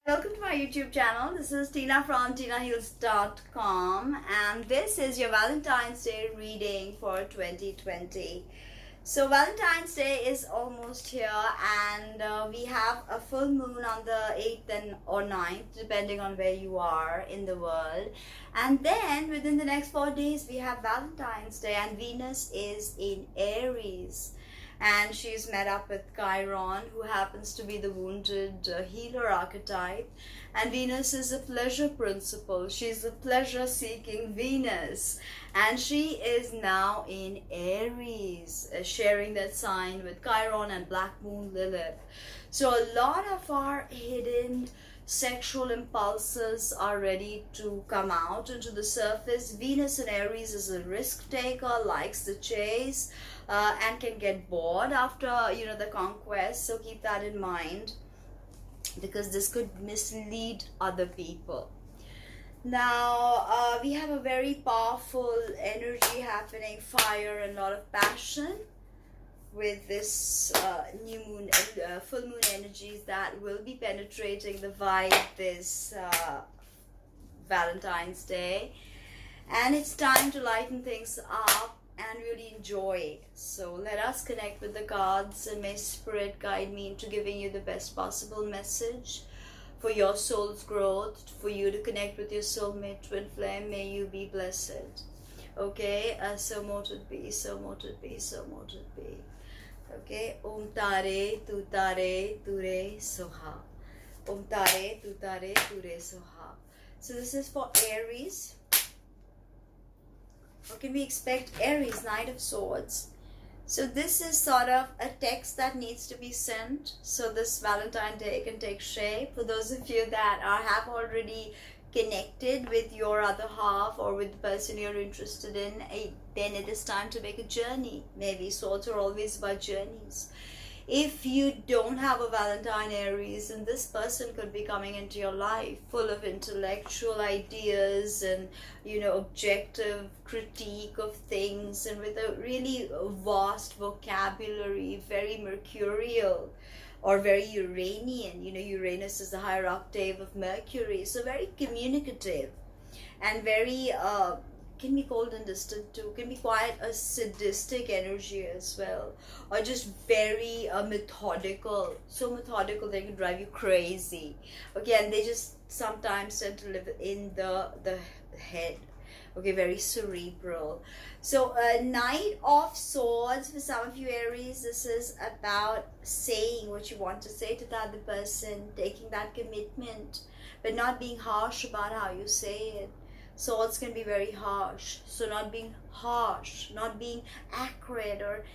Welcome to my YouTube channel. This is Tina from TinaHeals.com, and this is your Valentine's Day reading for 2020. So Valentine's Day is almost here, and we have a full moon on the 8th or 9th, depending on where you are in the world. And then within the next 4 days, we have Valentine's Day, and Venus is in Aries. And she's met up with Chiron, who happens to be the wounded healer archetype. And Venus is a pleasure principle. She's a pleasure-seeking Venus. And she is now in Aries, sharing that sign with Chiron and Black Moon Lilith. So a lot of our hidden sexual impulses are ready to come out into the surface. Venus in Aries is a risk taker, likes the chase, and can get bored after the conquest. So keep that in mind, because this could mislead other people. Now we have a very powerful energy happening, fire and a lot of passion with this new moon, full moon energies that will be penetrating the vibe this Valentine's Day. And it's time to lighten things up and really enjoy. So let us connect with the cards, and may Spirit guide me into giving you the best possible message for your soul's growth, for you to connect with your soulmate twin flame. May you be blessed. Okay, so mote it be, so mote it be, so mote it be. Okay, Om Tare, Tu Tare, Ture, Soha. Om Tare, Tu Tare, Ture, Soha. So this is for Aries. What can we expect? Aries, Knight of Swords. So this is sort of a text that needs to be sent, so this Valentine's Day can take shape. For those of you that have already connected with your other half or with the person you're interested in, then it is time to make a journey. Maybe swords are always about journeys. If you don't have a Valentine Aries, and this person could be coming into your life full of intellectual ideas and objective critique of things, and with a really vast vocabulary, very mercurial or very Uranian. Uranus is the higher octave of Mercury, so very communicative and very can be cold and distant too, can be quite a sadistic energy as well, or just very methodical, so methodical they can drive you crazy. Okay, and they just sometimes tend to live in the head. Okay, very cerebral. So Knight of Swords, for some of you Aries, this is about saying what you want to say to the other person, taking that commitment, but not being harsh about how you say it. Swords can be very harsh, so not being harsh, not being acrid or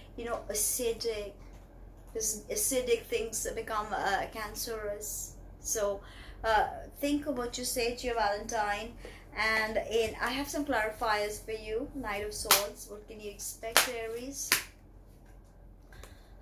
acidic. Because acidic things become cancerous. So think of what you say to your Valentine. And I have some clarifiers for you. Knight of Swords, what can you expect, Aries?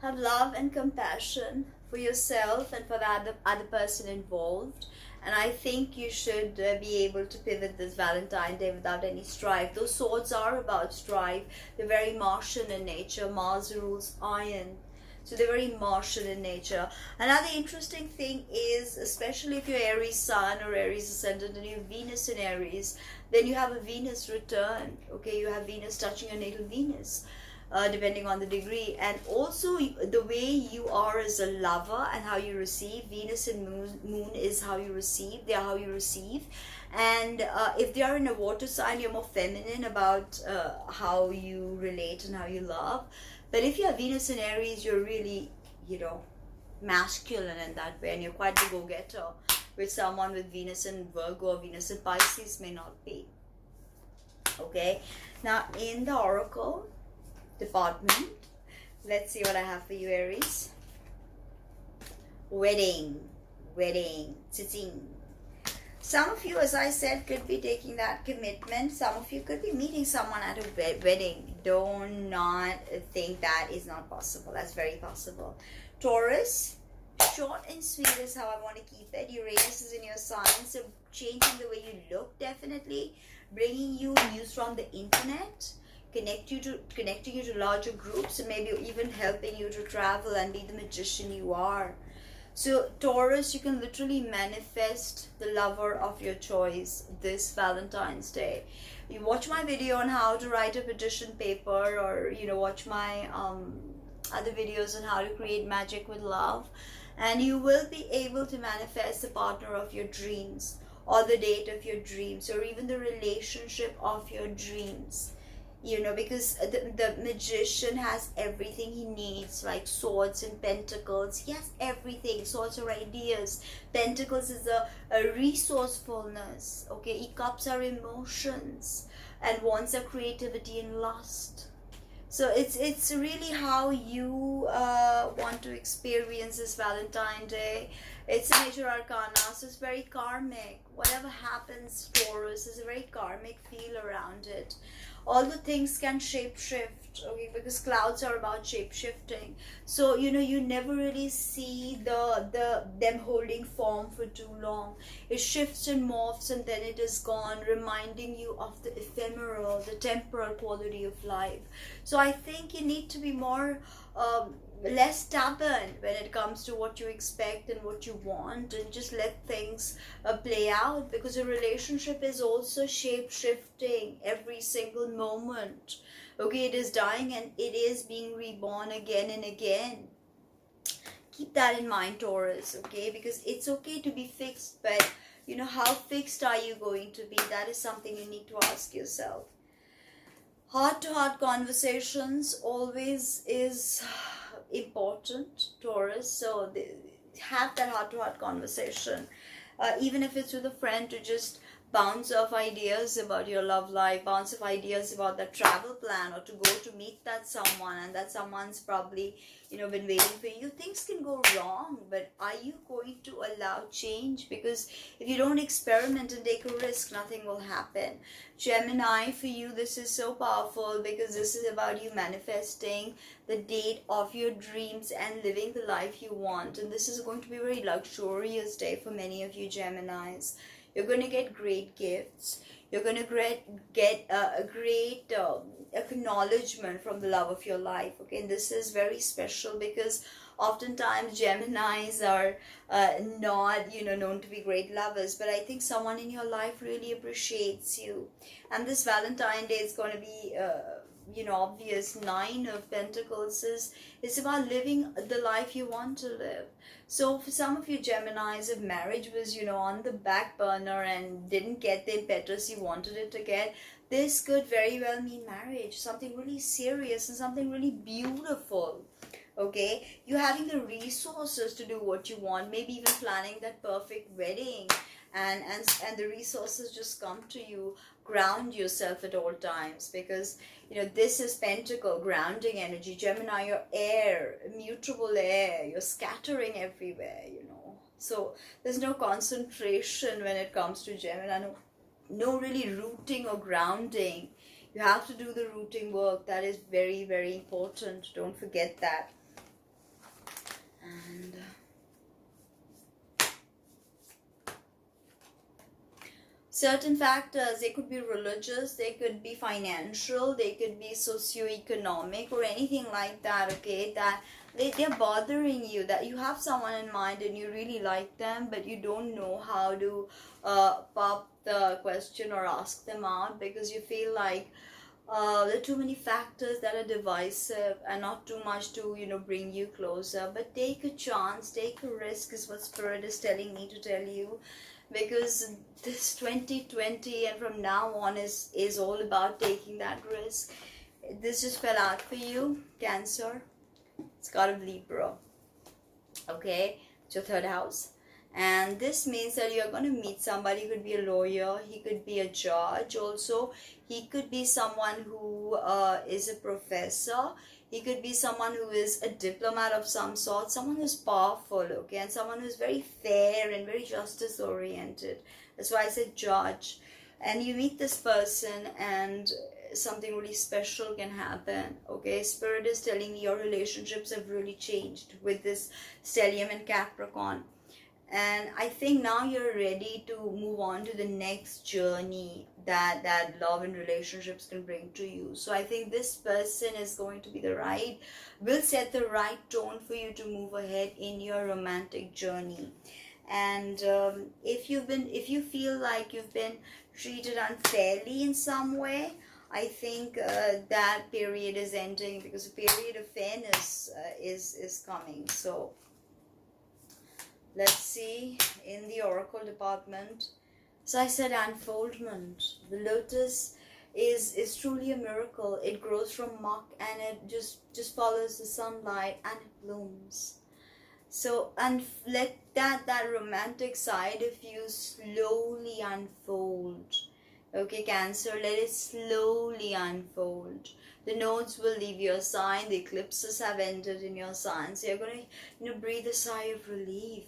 Have love and compassion for yourself and for the other person involved. And I think you should be able to pivot this Valentine's Day without any strife. Those swords are about strife. They're very Martian in nature. Mars rules iron. So they're very Martian in nature. Another interesting thing is, especially if you're Aries Sun or Aries Ascendant and you have Venus in Aries, then you have a Venus return. Okay, you have Venus touching your natal Venus. Depending on the degree, and also the way you are as a lover and how you receive. Venus and moon is how you receive. They are how you receive. And if they are in a water sign, you're more feminine about how you relate and how you love. But if you have Venus in Aries, you're really masculine in that way, and you're quite the go-getter, which someone with Venus in Virgo or Venus in Pisces may not be. Okay, now in the oracle department, let's see what I have for you, Aries. Wedding, tsitsing. Some of you, as I said, could be taking that commitment. Some of you could be meeting someone at a wedding. Do not think that is not possible. That's very possible. Taurus, short and sweet is how I want to keep it. Uranus is in your sign, so changing the way you look, definitely. Bringing you news from the internet. Connecting you to larger groups, and maybe even helping you to travel and be the magician you are. So Taurus, you can literally manifest the lover of your choice this Valentine's Day. You watch my video on how to write a petition paper, or watch my other videos on how to create magic with love, and you will be able to manifest the partner of your dreams, or the date of your dreams, or even the relationship of your dreams. Because the magician has everything he needs, like swords and pentacles. He has everything. Swords are ideas, pentacles is a resourcefulness, okay. Cups are emotions, and wands are creativity and lust. So it's really how you want to experience this Valentine Day. It's a major arcana, so it's very karmic. Whatever happens, Taurus, is a very karmic feel around it. All the things can shape shift, okay, because clouds are about shape shifting. So you never really see them holding form for too long. It shifts and morphs, and then it is gone, reminding you of the ephemeral, the temporal quality of life. So I think you need to be more less stubborn when it comes to what you expect and what you want, and just let things play out, because a relationship is also shape shifting every single moment, okay. It is dying and it is being reborn again and again. Keep that in mind, Taurus, okay, because it's okay to be fixed, but how fixed are you going to be? That is something you need to ask yourself. Heart-to-heart conversations always is important, Taurus. So have that heart-to-heart conversation, even if it's with a friend, to just bounce off ideas about your love life, bounce off ideas about that travel plan, or to go to meet that someone, and that someone's probably been waiting for you. Things can go wrong, but are you going to allow change? Because if you don't experiment and take a risk, nothing will happen. Gemini, for you this is so powerful, because this is about you manifesting the date of your dreams and living the life you want. And this is going to be a very luxurious day for many of you Geminis. You're going to get great gifts. You're going to get a great acknowledgement from the love of your life. Okay, and this is very special, because oftentimes Geminis are not known to be great lovers, but I think someone in your life really appreciates you. And this Valentine Day is going to be obvious. 9 of Pentacles is about living the life you want to live. So for some of you Geminis, if marriage was on the back burner and didn't get the impetus you wanted it to get, this could very well mean marriage, something really serious and something really beautiful. Okay, you having the resources to do what you want, maybe even planning that perfect wedding, and the resources just come to you. Ground yourself at all times, because this is Pentacle, grounding energy. Gemini, you're air, mutable air, you're scattering everywhere, so there's no concentration when it comes to Gemini. No really rooting or grounding. You have to do the rooting work. That is very, very important. Don't forget that. And certain factors, they could be religious, they could be financial, they could be socio-economic, or anything like that, okay, that they're bothering you, that you have someone in mind and you really like them, but you don't know how to pop the question or ask them out, because you feel like there are too many factors that are divisive and not too much to bring you closer. But take a chance, take a risk, is what Spirit is telling me to tell you, because this 2020 and from now on is all about taking that risk. This just fell out for you, Cancer. It's got a Libra, okay, it's your 3rd house. And this means that you're going to meet somebody. He could be a lawyer, he could be a judge also, he could be someone who is a professor, he could be someone who is a diplomat of some sort, someone who's powerful, okay, and someone who's very fair and very justice oriented. That's why I said judge. And you meet this person and something really special can happen, okay. Spirit is telling me your relationships have really changed with this Stellium and Capricorn. And I think now you're ready to move on to the next journey that love and relationships can bring to you. So I think this person is going to be will set the right tone for you to move ahead in your romantic journey. And if you feel like you've been treated unfairly in some way, I think that period is ending, because a period of fairness is coming. So let's see in the oracle department. So I said unfoldment. The lotus is truly a miracle. It grows from muck and it just follows the sunlight and it blooms. So, and let that romantic side of you slowly unfold. Okay, Cancer, let it slowly unfold. The nodes will leave your sign. The eclipses have ended in your sign. So you're going to, breathe a sigh of relief.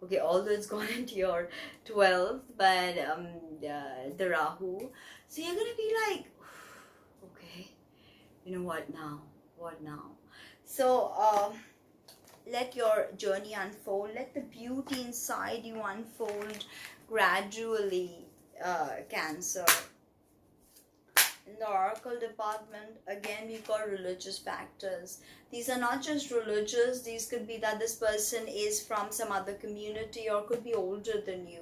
Okay, although it's gone into your 12th, but the Rahu. So you're going to be like, okay, what now? What now? So, let your journey unfold. Let the beauty inside you unfold gradually, Cancer. In the oracle department, again, we've got religious factors. These are not just religious. These could be that this person is from some other community or could be older than you.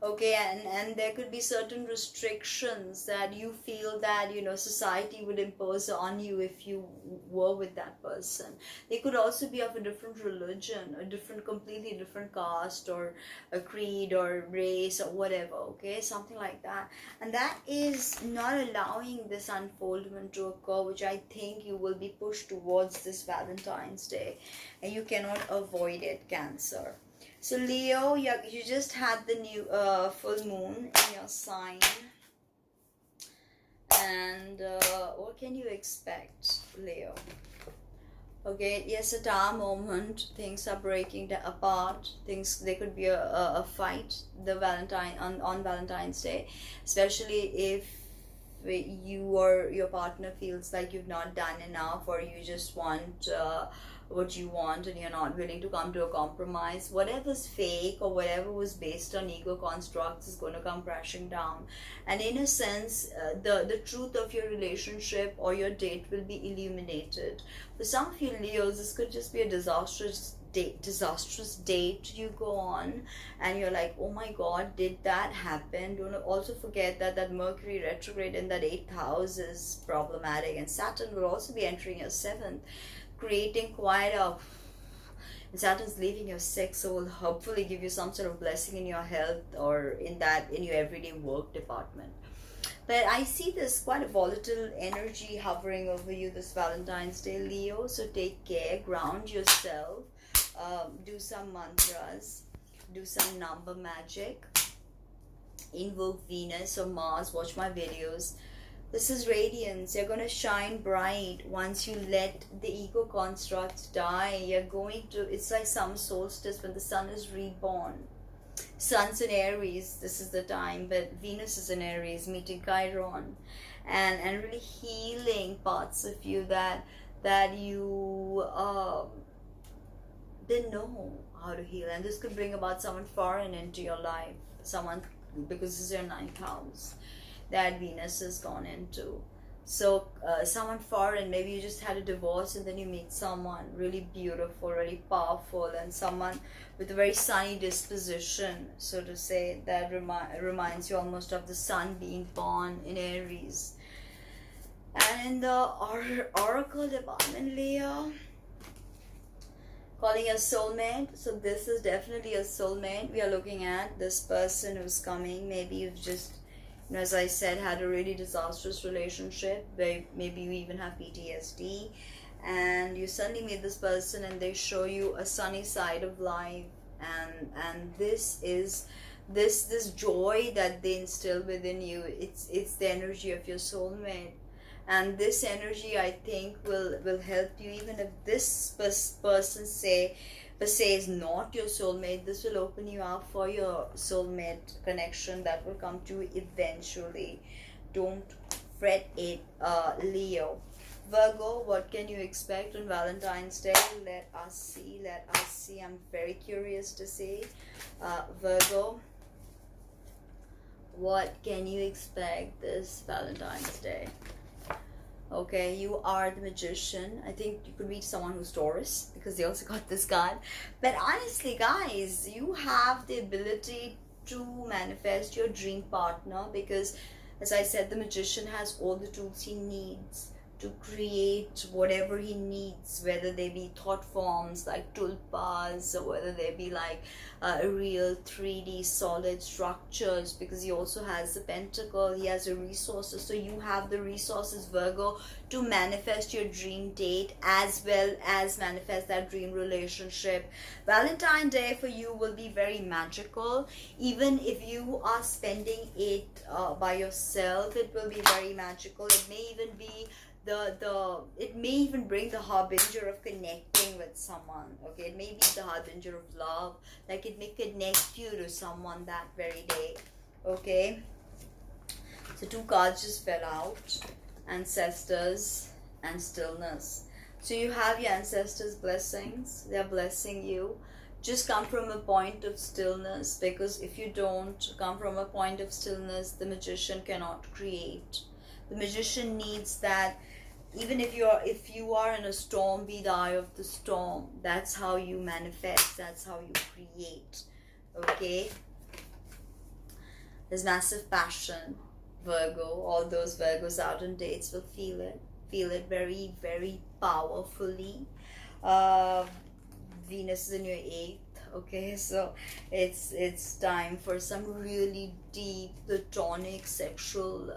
Okay, and there could be certain restrictions that you feel that, society would impose on you if you were with that person. They could also be of a different religion, completely different caste or a creed or race or whatever, okay, something like that. And that is not allowing this unfoldment to occur, which I think you will be pushed towards this Valentine's Day, and you cannot avoid it, Cancer. So Leo, you just had the new full moon in your sign, and what can you expect, Leo? Okay, yes, at our moment things are breaking apart. There could be a fight on Valentine's Day, especially if you or your partner feels like you've not done enough, or you just want what you want and you're not willing to come to a compromise. Whatever's fake or whatever was based on ego constructs is going to come crashing down, and in a sense the truth of your relationship or your date will be illuminated. For some of you Leos, this could just be a disastrous date you go on and you're like, oh my god, did that happen? Don't also forget that Mercury retrograde in that 8th house is problematic, and Saturn will also be entering your 7th, creating quite a, and Saturn's leaving your 6th, so will hopefully give you some sort of blessing in your health or in your everyday work department. But I see this quite a volatile energy hovering over you this Valentine's Day, Leo. So take care, ground yourself, do some mantras, do some number magic, invoke Venus or Mars, watch my videos. This is radiance. You're going to shine bright once you let the ego constructs die. It's like summer solstice when the sun is reborn. Sun's in Aries, this is the time, but Venus is in Aries, meeting Chiron, and really healing parts of you that you didn't know how to heal. And this could bring about someone foreign into your life, because this is your 9th house that Venus has gone into. So someone foreign, maybe you just had a divorce and then you meet someone really beautiful, really powerful, and someone with a very sunny disposition, so to say, that reminds you almost of the sun being born in Aries. And in the oracle department, Leo, calling a soulmate. So this is definitely a soulmate. We are looking at this person who's coming. Maybe you've just, as I said, had a really disastrous relationship. Maybe you even have PTSD, and you suddenly meet this person and they show you a sunny side of life, and this is this joy that they instill within you. It's the energy of your soulmate, and this energy, I think, will help you. Even if this person is not your soulmate, this will open you up for your soulmate connection that will come to you eventually. Don't fret it, Leo. Virgo, what can you expect on Valentine's Day? Let us see. Let us see. I'm very curious to see. Virgo, what can you expect this Valentine's Day? Okay, you are the Magician. I think you could reach someone who's Taurus because they also got this card. But honestly, guys, you have the ability to manifest your dream partner because, as I said, the Magician has all the tools he needs to create whatever he needs, whether they be thought forms like tulpas or whether they be like real 3D solid structures, because he also has the pentacle, he has the resources. So you have the resources, Virgo, to manifest your dream date as well as manifest that dream relationship. Valentine's Day for you will be very magical. Even if you are spending it by yourself, it will be very magical. It may even be it may even bring the harbinger of connecting with someone. Okay, it may be the harbinger of love, like it may connect you to someone that very day. Okay, so two cards just fell out: ancestors and stillness. So you have your ancestors' blessings, they're blessing you. Just come from a point of stillness, because if you don't come from a point of stillness, the Magician cannot create. The Magician needs that. Even if you are in a storm, be the eye of the storm. That's how you manifest, that's how you create. Okay, there's massive passion, Virgo. All those Virgos out on dates will feel it very, very powerfully. Venus is in your 8th. Okay, so it's time for some really deep platonic sexual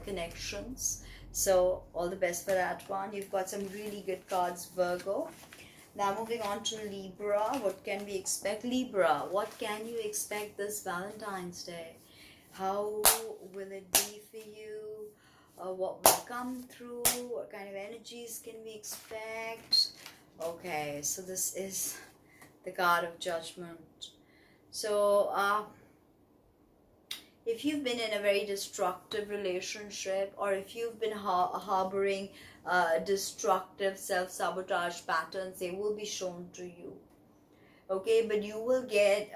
connections. So all the best for that one. You've got some really good cards, Virgo. Now moving on to Libra. What can we expect? Libra, what can you expect this Valentine's Day? How will it be for you? What will come through? What kind of energies can we expect? Okay, so this is the card of Judgment. So if you've been in a very destructive relationship, or if you've been harboring destructive self-sabotage patterns, they will be shown to you. Okay, but you will get,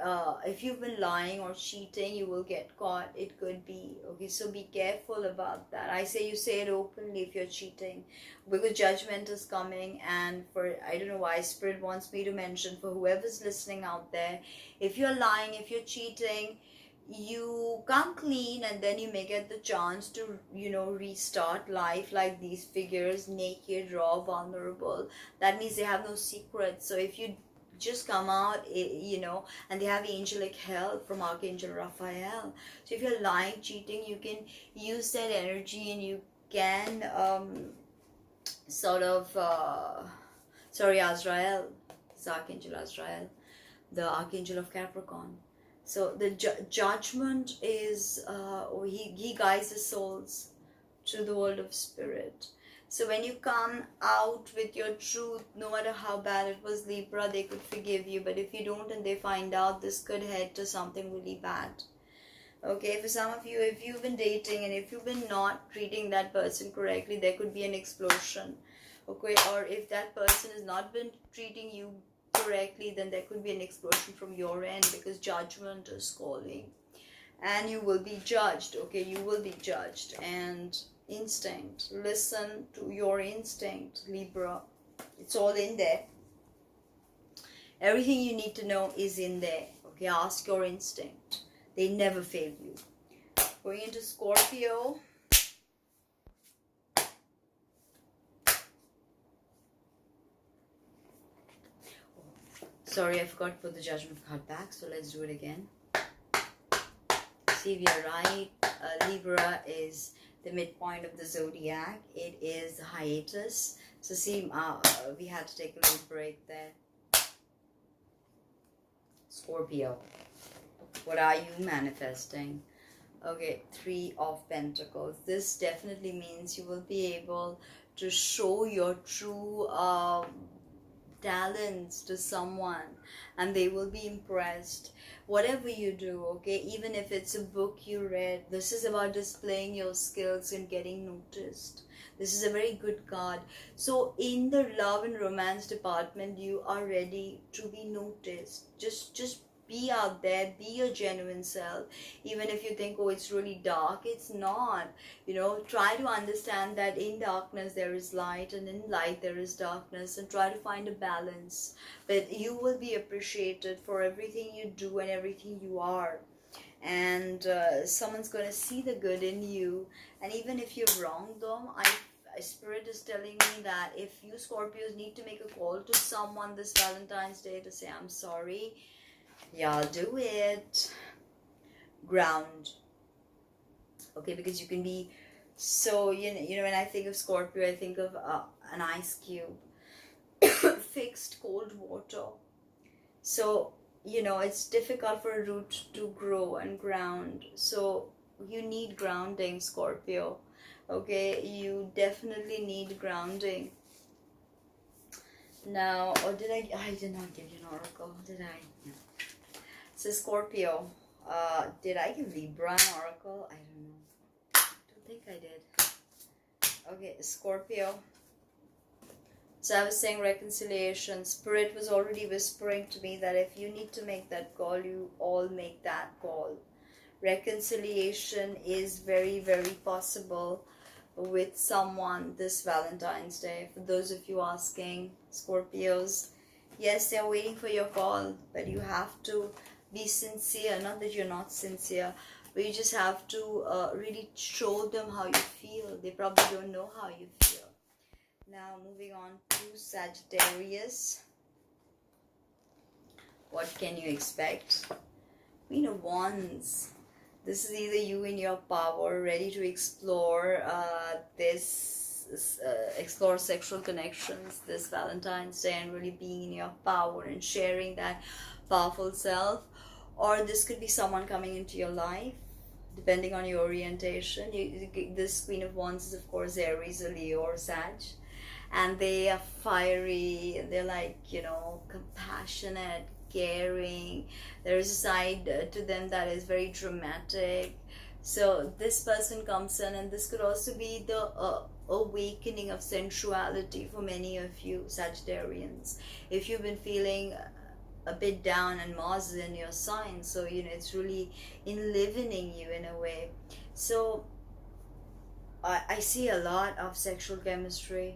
if you've been lying or cheating, you will get caught. It could be. Okay, so be careful about that. I say you say it openly if you're cheating, because Judgment is coming. And for, I don't know why Spirit wants me to mention, for whoever's listening out there, if you're lying, if you're cheating, you come clean and then you may get the chance to, restart life like these figures, naked, raw, vulnerable. That means they have no secrets. So if you just come out, and they have angelic help from Archangel Raphael. So if you're lying, cheating, you can use that energy and you can Azrael. It's Archangel Azrael, the Archangel of Capricorn. So the Judgment is, he guides the souls to the world of spirit. So when you come out with your truth, no matter how bad it was, Libra, they could forgive you. But if you don't and they find out, this could head to something really bad. Okay, for some of you, if you've been dating and if you've been not treating that person correctly, there could be an explosion. Okay, or if that person has not been treating you correctly, then there could be an explosion from your end, because Judgment is calling. And you will be judged. Okay, you will be judged. And instinct, listen to your instinct, Libra. It's all in there. Everything you need to know is in there. Okay, ask your instinct. They never fail you. Going into Scorpio. Sorry, I forgot to put the Judgment card back, so let's do it again. See if you're right. Libra is the midpoint of the zodiac. It is the hiatus. So see, we had to take a little break there. Scorpio, what are you manifesting? Okay, 3 of Pentacles. This definitely means you will be able to show your true talents to someone and they will be impressed. Whatever you do, okay, even if it's a book you read, this is about displaying your skills and getting noticed. This is a very good card. So in the love and romance department, you are ready to be noticed. Just be out there, be your genuine self. Even if you think, oh, it's really dark, it's not. Try to understand that in darkness there is light, and in light there is darkness, and try to find a balance. But you will be appreciated for everything you do and everything you are. And someone's going to see the good in you. And even if you've wronged them, Spirit is telling me that if you Scorpios need to make a call to someone this Valentine's Day to say, I'm sorry, yeah, do it. Ground. Okay, because you can be so, when I think of Scorpio, I think of an ice cube. Fixed cold water. So, it's difficult for a root to grow and ground. So, you need grounding, Scorpio. Okay, you definitely need grounding. Now, or did I did not give you an oracle, did I? No. So Scorpio, did I give Libra an oracle? I don't know. I don't think I did. Okay, Scorpio. So I was saying reconciliation. Spirit was already whispering to me that if you need to make that call, you all make that call. Reconciliation is very, very possible with someone this Valentine's Day. For those of you asking, Scorpios, yes, they're waiting for your call, but you have to be sincere. Not that you're not sincere, but you just have to really show them how you feel. They probably don't know how you feel. Now moving on to Sagittarius. What can you expect? Queen of Wands. This is either you in your power, ready to explore explore sexual connections this Valentine's Day and really being in your power and sharing that powerful self. Or this could be someone coming into your life, depending on your orientation. This Queen of Wands is, of course, Aries, or Leo, or Sag. And they are fiery, and they're like, compassionate, caring. There is a side to them that is very dramatic. So this person comes in, and this could also be the awakening of sensuality for many of you Sagittarians. If you've been feeling a bit down, and Mars is in your sign, so it's really enlivening you in a way. So I see a lot of sexual chemistry.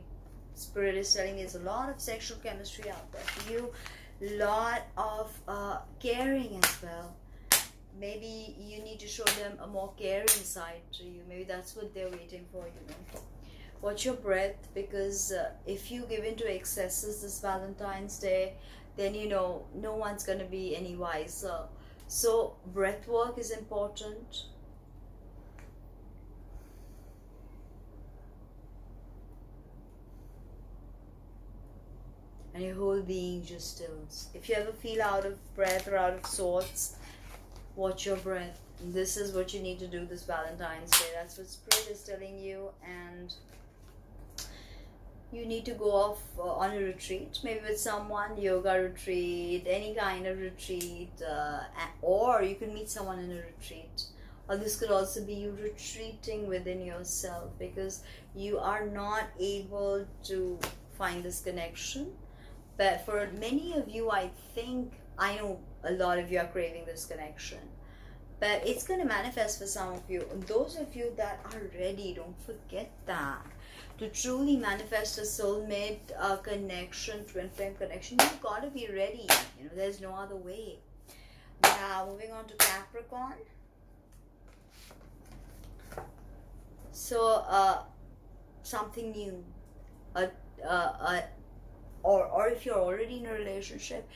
Spirit is telling me there's a lot of sexual chemistry out there for you. Lot of caring as well. Maybe you need to show them a more caring side to you. Maybe that's what they're waiting for, Watch your breath, because if you give into excesses this Valentine's Day, then no one's going to be any wiser. So breath work is important. And your whole being just stills. If you ever feel out of breath or out of sorts, watch your breath. And this is what you need to do this Valentine's Day. That's what Spirit is telling you. And you need to go off on a retreat, maybe with someone, yoga retreat, any kind of retreat, or you can meet someone in a retreat. Or this could also be you retreating within yourself, because you are not able to find this connection. But for many of you, I know a lot of you are craving this connection. But it's going to manifest for some of you. And those of you that are ready, don't forget that. To truly manifest a soulmate connection, twin flame connection, you've got to be ready. There's no other way. Now, moving on to Capricorn. So, something new. Or if you're already in a relationship,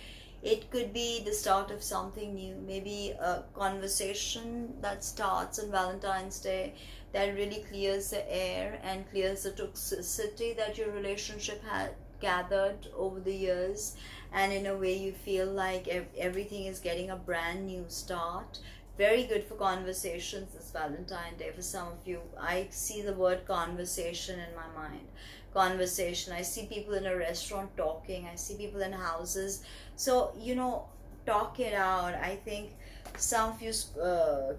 it could be the start of something new. Maybe a conversation that starts on Valentine's Day that really clears the air and clears the toxicity that your relationship had gathered over the years. And in a way you feel like everything is getting a brand new start. Very good for conversations this Valentine's Day for some of you. I see the word conversation in my mind. conversation. I see people in a restaurant talking. I see people in houses. So, talk it out. I think some of you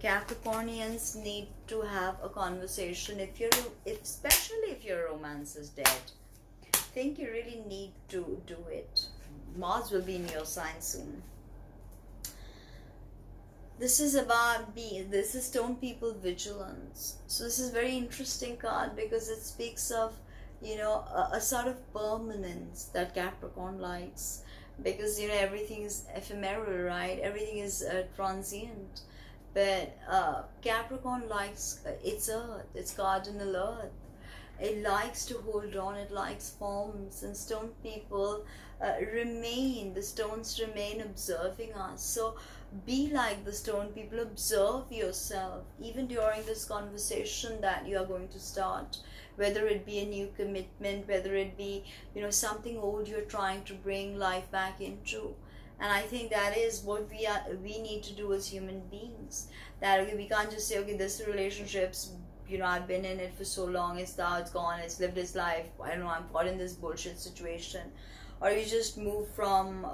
Capricornians need to have a conversation. Especially if your romance is dead, I think you really need to do it. Mars will be in your sign soon. This is about this is stone people vigilance. So this is very interesting card because it speaks of, a sort of permanence that Capricorn likes, because everything is ephemeral, right? Everything is transient. But Capricorn likes its earth, its cardinal earth. It likes to hold on, it likes forms, and stone people the stones remain observing us. So be like the stone people, observe yourself, even during this conversation that you are going to start, whether it be a new commitment, whether it be, something old you're trying to bring life back into. And I think that is what we need to do as human beings. That, okay, we can't just say, okay, this relationship's, I've been in it for so long, it's gone, it's lived its life, I don't know, I'm caught in this bullshit situation. Or you just move from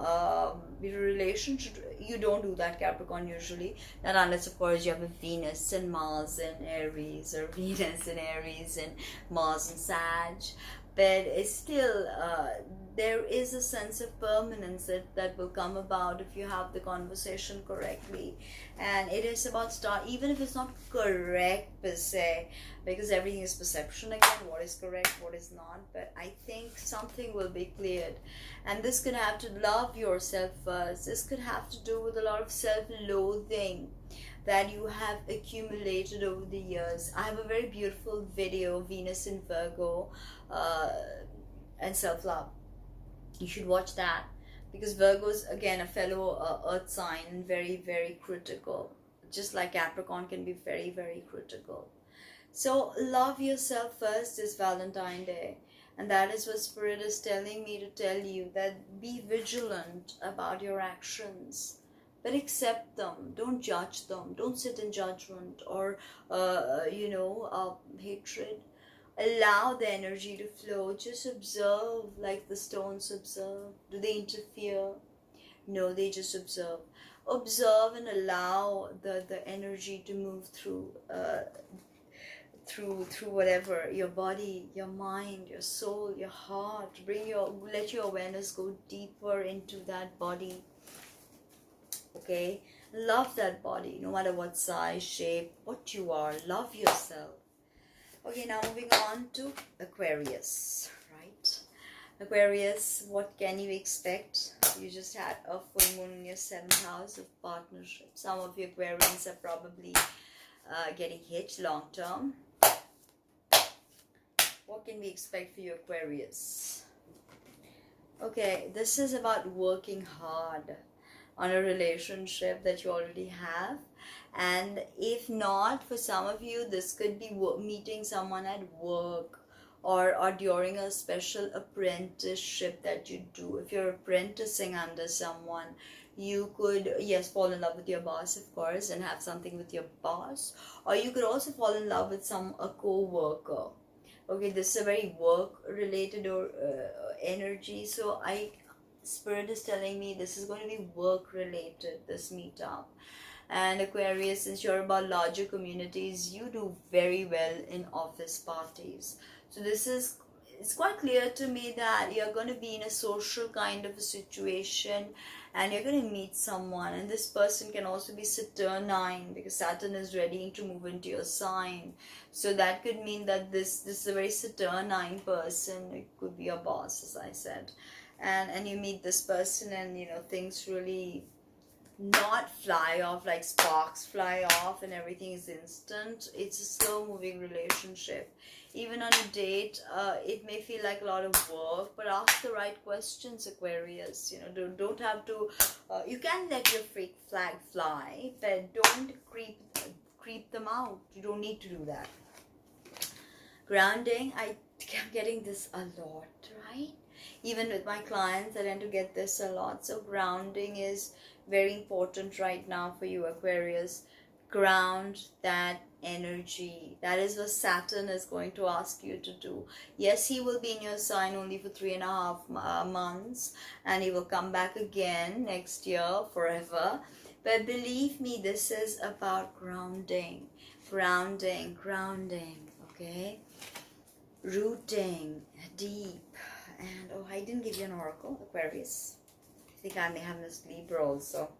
relationship. You don't do that, Capricorn, usually. Not unless, of course, you have a Venus and Mars in Aries, or Venus in Aries and Mars in Sag. But it's still, there is a sense of permanence that will come about if you have the conversation correctly. And it is about even if it's not correct per se, because everything is perception again, what is correct, what is not. But I think something will be cleared. And this could have to love yourself first. This could have to do with a lot of self-loathing that you have accumulated over the years. I have a very beautiful video, Venus in Virgo, and self-love. You should watch that, because Virgo is again a fellow earth sign and very, very critical. Just like Capricorn can be very, very critical. So love yourself first this Valentine Day. And that is what Spirit is telling me to tell you, that be vigilant about your actions, but accept them. Don't judge them. Don't sit in judgment or, hatred. Allow the energy to flow. Just observe like the stones observe. Do they interfere? No, they just observe. Observe and allow the energy to move through whatever, your body, your mind, your soul, your heart. Let your awareness go deeper into that body. Okay? Love that body, no matter what size, shape, what you are. Love yourself. Okay, now moving on to Aquarius, right? Aquarius, what can you expect? You just had a full moon in your 7th house of partnership. Some of you Aquarians are probably getting hitched long term. What can we expect for you, Aquarius? Okay, this is about working hard on a relationship that you already have. And if not, for some of you, this could be meeting someone at work or during a special apprenticeship that you do. If you're apprenticing under someone, you could, yes, fall in love with your boss, of course, and have something with your boss. Or you could also fall in love with a co-worker. Okay, this is a very work-related energy. So Spirit is telling me this is going to be work-related, this meetup. And Aquarius, since you're about larger communities, you do very well in office parties. So it's quite clear to me that you're going to be in a social kind of a situation and you're going to meet someone. And this person can also be Saturnine, because Saturn is ready to move into your sign. So that could mean that this is a very Saturnine person. It could be your boss, as I said. And you meet this person and, things really not fly off, like sparks fly off and everything is instant. It's a slow moving relationship. Even on a date, it may feel like a lot of work, but ask the right questions, Aquarius. Don't have to, you can let your freak flag fly, but don't creep them out. You don't need to do that. Grounding, I'm getting this a lot, right? Even with my clients, I tend to get this a lot. So grounding is very important right now for you, Aquarius. ground that energy. That is what Saturn is going to ask you to do. Yes, he will be in your sign only for 3.5 months, and he will come back again next year forever. But believe me, this is about grounding, okay? Rooting deep. And oh, I didn't give you an oracle, Aquarius. I think I may have missed Libra also.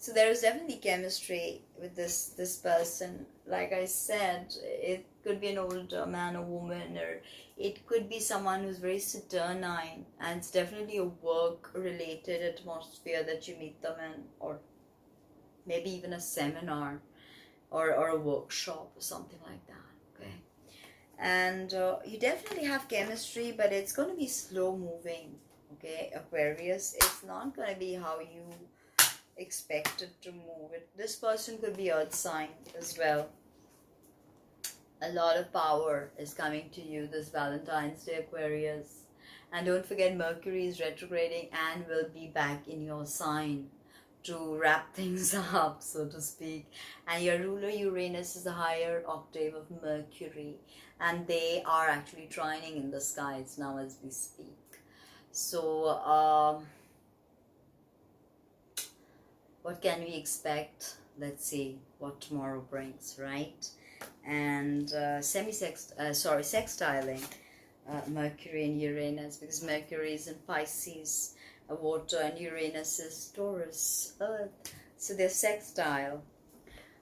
So there is definitely chemistry with this person. Like I said, it could be an older man or woman, or it could be someone who's very saturnine, and it's definitely a work-related atmosphere that you meet them in, or maybe even a seminar, or a workshop or something like that. Okay, and you definitely have chemistry, but it's going to be slow-moving. Okay, Aquarius, it's not going to be how you expected to move it. This person could be earth sign as well. A lot of power is coming to you this Valentine's Day, Aquarius. And don't forget, Mercury is retrograding and will be back in your sign to wrap things up, so to speak. And your ruler Uranus is a higher octave of Mercury, and they are actually trining in the skies now as we speak. So what can we expect? Let's see what tomorrow brings, right? And sextiling Mercury and Uranus, because Mercury is in Pisces, water, and Uranus is Taurus, earth. So they're sextile.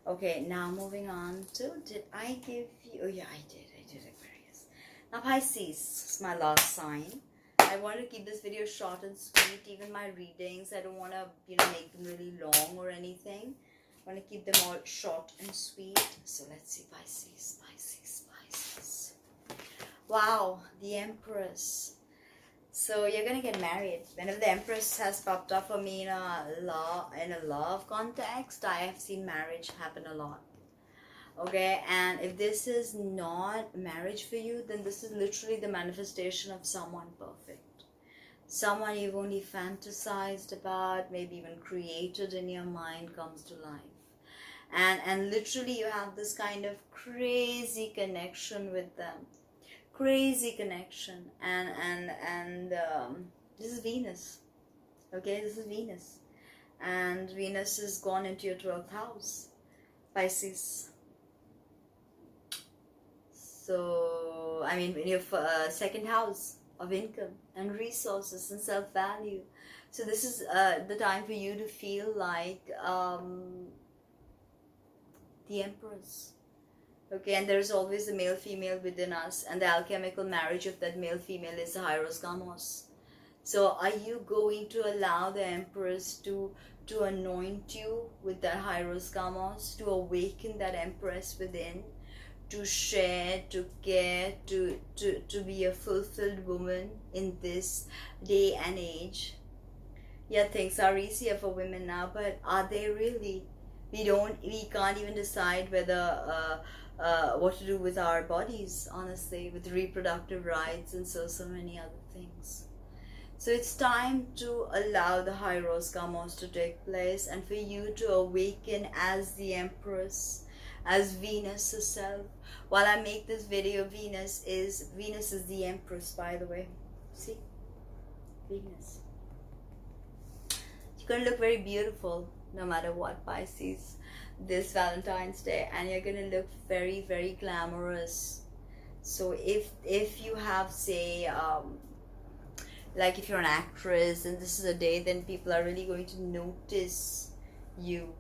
Okay, now moving on to, did I give you, oh yeah, I did Aquarius. Now Pisces is my last sign. I want to keep this video short and sweet. Even my readings, I don't want to, make them really long or anything. I want to keep them all short and sweet. So let's see, Pisces. Wow, the Empress. So you're gonna get married. Whenever the Empress has popped up for me in a love context, I have seen marriage happen a lot. Okay, and if this is not marriage for you, then this is literally the manifestation of someone perfect. Someone you've only fantasized about, maybe even created in your mind, comes to life. And literally you have this kind of crazy connection with them. Crazy connection. And this is Venus. Okay, this is Venus. And Venus has gone into your 12th house, Pisces. So, I mean, in your second house of income and resources and self-value. So this is the time for you to feel like the Empress. Okay, and there's always a male-female within us, and the alchemical marriage of that male-female is the Hieros Gamos. So are you going to allow the Empress to anoint you with that Hieros Gamos, to awaken that Empress within, to share, to care, to be a fulfilled woman in this day and age? Yeah, things are easier for women now, but are they really? We can't even decide whether what to do with our bodies, honestly, with reproductive rights and so many other things. So it's time to allow the Hieros Gamos to take place, and for you to awaken as the Empress, as Venus herself. While I make this video, Venus is the Empress, by the way. See? Venus. You're going to look very beautiful no matter what, Pisces, this Valentine's Day, and you're going to look very, very glamorous. So if you have, say, like if you're an actress and this is a day, then people are really going to notice you,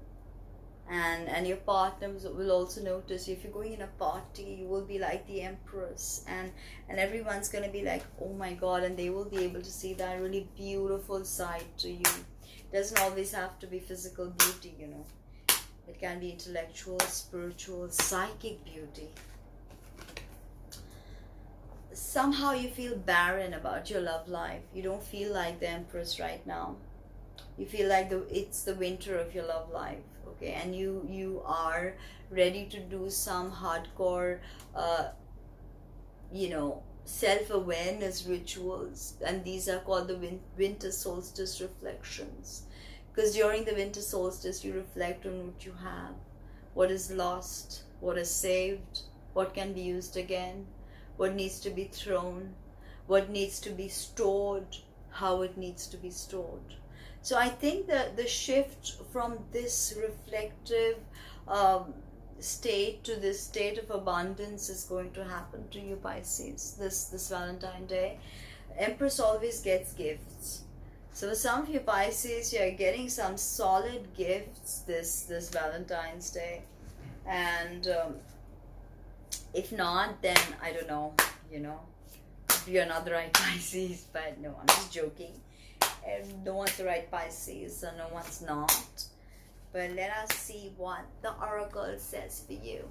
and your partners will also notice you. If you're going in a party, you will be like the Empress, and everyone's going to be like, oh my God, and they will be able to see that really beautiful side to you. It doesn't always have to be physical beauty, It can be intellectual, spiritual, psychic beauty. Somehow you feel barren about your love life. You don't feel like the Empress right now. You feel like it's the winter of your love life, okay? And you are ready to do some hardcore, self-awareness rituals, and these are called the winter solstice reflections, because during the winter solstice you reflect on what you have, what is lost, what is saved, what can be used again, what needs to be thrown, what needs to be stored, how it needs to be stored. So I think that the shift from this reflective state to this state of abundance is going to happen to you, Pisces, this Valentine Day. Empress always gets gifts. So for some of you Pisces, you're getting some solid gifts this Valentine's Day. And if not, then I don't know, you're not the right Pisces. But no, I'm just joking. No one's the right Pisces, so no one's not. But let us see what the oracle says for you.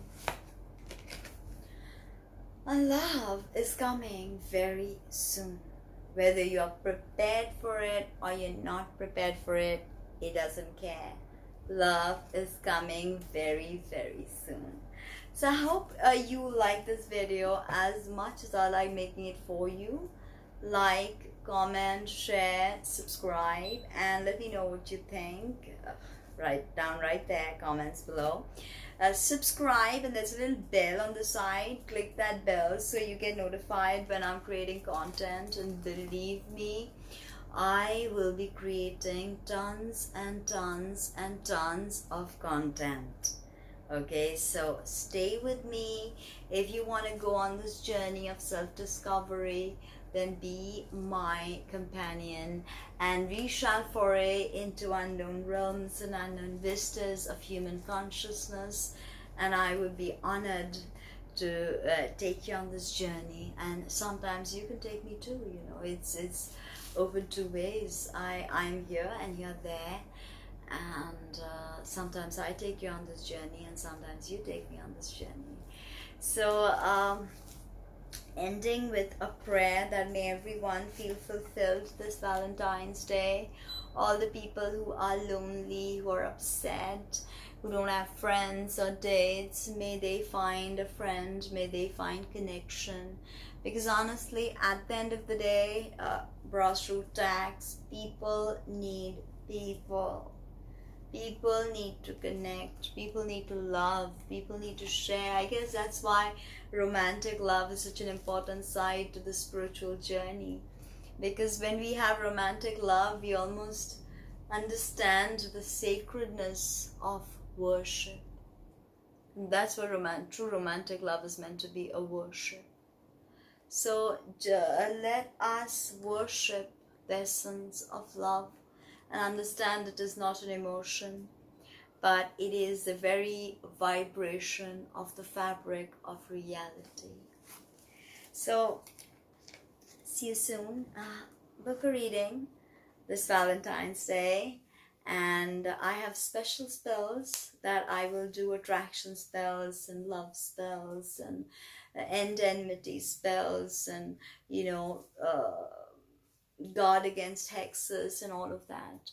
Love is coming very soon. Whether you're prepared for it or you're not prepared for it, it doesn't care. Love is coming very, very soon. So I hope you like this video as much as I like making it for you. Like, comment, share, subscribe, and let me know what you think. Write down right there, comments below. Subscribe, and there's a little bell on the side. Click that bell so you get notified when I'm creating content. And believe me, I will be creating tons and tons and tons of content. Okay, so stay with me. If you want to go on this journey of self-discovery, then be my companion, and we shall foray into unknown realms and unknown vistas of human consciousness, and I would be honored to take you on this journey. And sometimes you can take me too, it's open two ways. I'm here and you're there, and sometimes I take you on this journey and sometimes you take me on this journey. So ending with a prayer that may everyone feel fulfilled this Valentine's Day. All the people who are lonely, who are upset, who don't have friends or dates, may they find a friend, may they find connection. Because honestly, at the end of the day, grassroots tax, people need people. People need to connect, people need to love, people need to share. I guess that's why romantic love is such an important side to the spiritual journey. Because when we have romantic love, we almost understand the sacredness of worship. And that's what true romantic love is meant to be, a worship. So let us worship the essence of love, and understand it is not an emotion, but it is the very vibration of the fabric of reality. So, see you soon. Book a reading this Valentine's Day, and I have special spells that I will do: attraction spells and love spells and end enmity spells, and guard against hexes and all of that.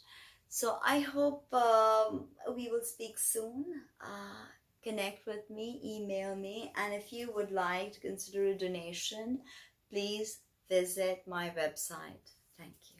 So I hope we will speak soon. Connect with me, email me, and if you would like to consider a donation, please visit my website. Thank you.